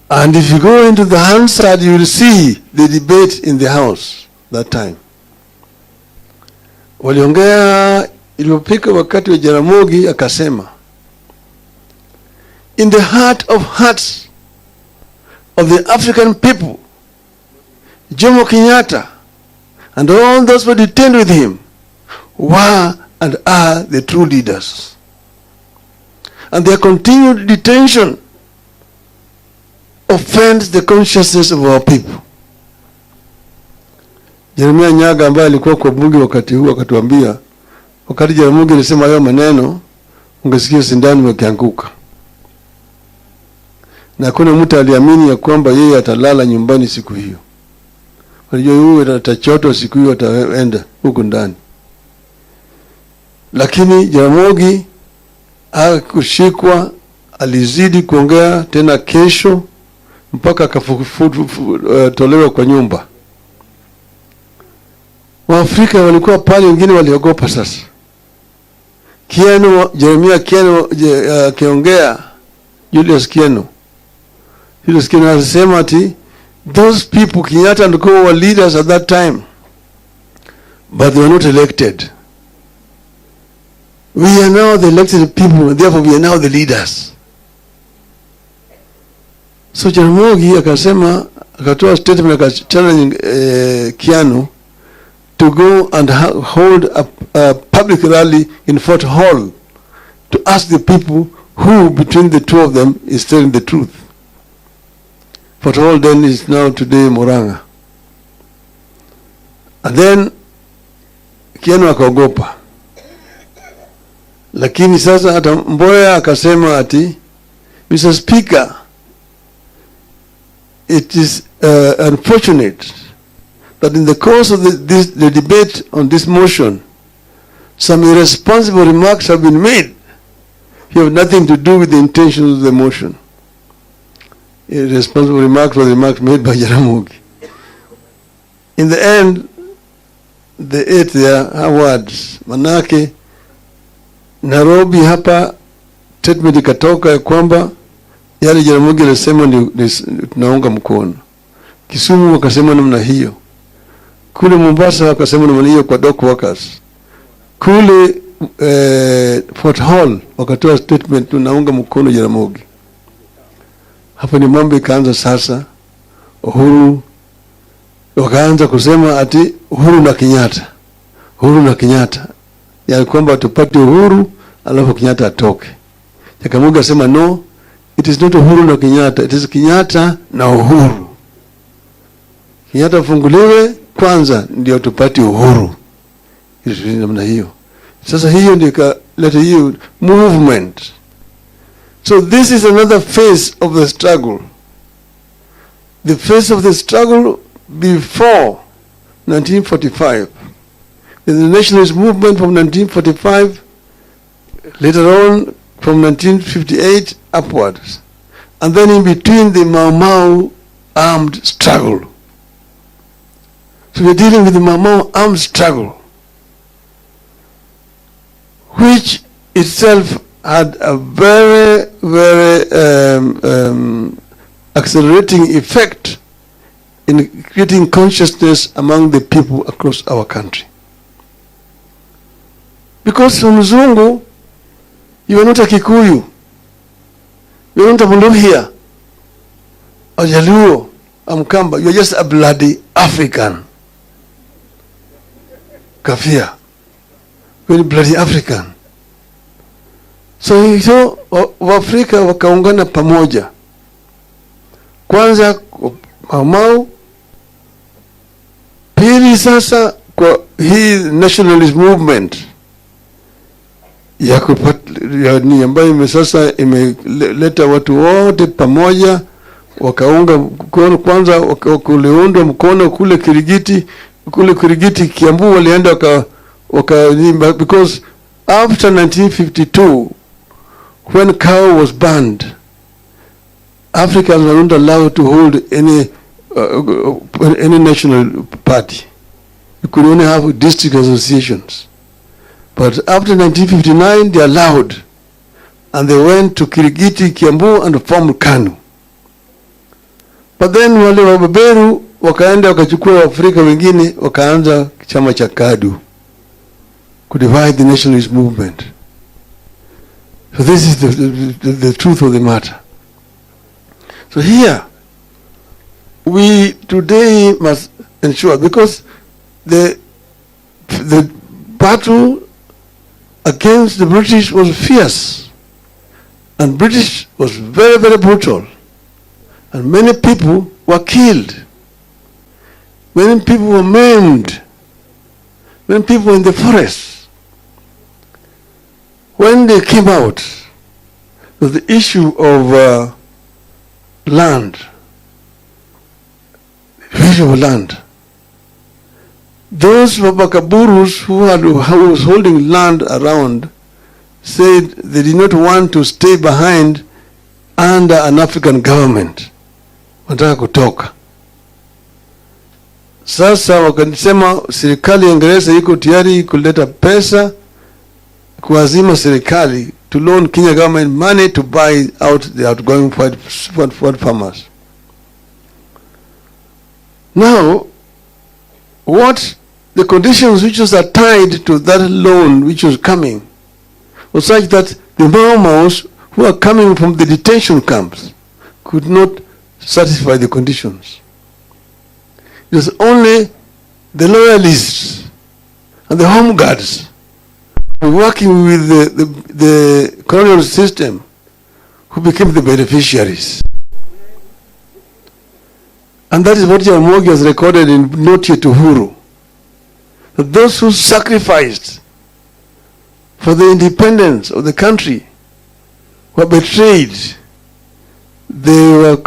And if you go into the Hansard, you will see the debate in the House that time. Waliongea ilipofika wakati wa Jaramogi akasema, in the heart of hearts of the African people, Jomo Kenyatta and all those who detained with him were and are the true leaders. And their continued detention offends the consciousness of our people. Jeremia Nyaga ambaye alikuwa kwa bunge wakati huu akatuambia, wakati Jaramogi alisema hayo maneno, ungesikia sindano ikianguka. Na kuna mtu aliamini ya kwamba yeye atalala nyumbani siku hiyo. Walijua yeye atachoto siku hiyo, ataenda huko ndani. Lakini Jaramogi hakushikwa, alizidi kuongea tena kesho mpaka akatolewa kwa nyumba. Waafrika walikuwa pale, wengine waliogopa sasa. Jeremia Kieno akiongea, Julius Kieno alisema ati those people, Kenyatta and Ndung'u were leaders at that time, but they were not elected. We are now the elected people, therefore we are now the leaders. So Jaramogi akatoa statement challenging Kiano to go and hold a public rally in Fort Hall to ask the people who between the two of them is telling the truth. Fort Hall then is now today Murang'a. And then Kiano akaogopa. Lakini sasa hata Mboya akasema ati, Mr. Speaker, it is unfortunate that in the course of the debate on this motion, some irresponsible remarks have been made. You have nothing to do with the intentions of the motion. Irresponsible remarks were the remarks made by Jaramogi. In the end, they ate their words. Manake, Nairobi hapa statement ikatoka ya kwamba yale Jaramogi alisema tunaunga mkono. Kisumu wakasema namna hiyo. Kule Mombasa wakasema namna hiyo kwa dock workers. Kule Fort Hall wakatoa statement tunaunga mkono Jaramogi. Hapo ni mambo ikaanza sasa. Uhuru wakaanza kusema ati Uhuru na Kenyatta. Ya kwamba tupate uhuru alafu Kenyatta atoke. Jaramogi asema no, it is not Uhuru na Kenyatta, it is Kenyatta na Uhuru. Kenyatta funguliwe kwanza ndio tupate uhuru. Ili namna hiyo. Sasa hiyo ndio kaleta hiyo movement. So this is another phase of the struggle. The phase of the struggle before 1945. The nationalist movement from 1945, later on from 1958 upwards. And then in between the Mau Mau armed struggle. So we're dealing with the Mau Mau armed struggle, which itself had a very, very accelerating effect in creating consciousness among the people across our country. Because from Mzungu, you are not a Kikuyu, you are not a Muluhya, a Jaluo, a Mkamba, you are just a bloody African. Kafia, very bloody African. So Waafrika wakaungana pamoja. Kwanza Mau Mau, pili sasa kwa hii nationalist movement ni ambayo sasa imeleta watu wote pamoja, wakaunga mkono. Kwanza kuliundwa mkono kule Kirigiti Kiambu walienda because after 1952 when cow was banned, Africans were not allowed to hold any national party. You could only have district associations. But after 1959, they allowed, and they went to Kirigiti, Kiambu, and formed KANU. But then wale wabeberu wakaenda wakachukua Waafrika wengine wakaanza chama cha KADU to divide the nationalist movement. So this is the truth of the matter. So here we today must ensure, because the battle against the British was fierce, and British was very, very brutal, and many people were killed, many people were maimed, many people were in the forest. When they came out, was the issue of land, issue of land. Those Wabakaburus who was holding land around said they did not want to stay behind under an African government. Wanataka kutoka. Sasa wakasema serikali ya Uingereza iko tayari kuleta pesa kuazima serikali to loan Kenya government money to buy out the outgoing white farmers. Now, what the conditions which was tied to that loan which was coming was such that the Mau-Maus who are coming from the detention camps could not satisfy the conditions. It was only the loyalists and the home guards working with the colonial system who became the beneficiaries. And that is what Jaramogi has recorded in Note to Huru. That those who sacrificed for the independence of the country were betrayed. They were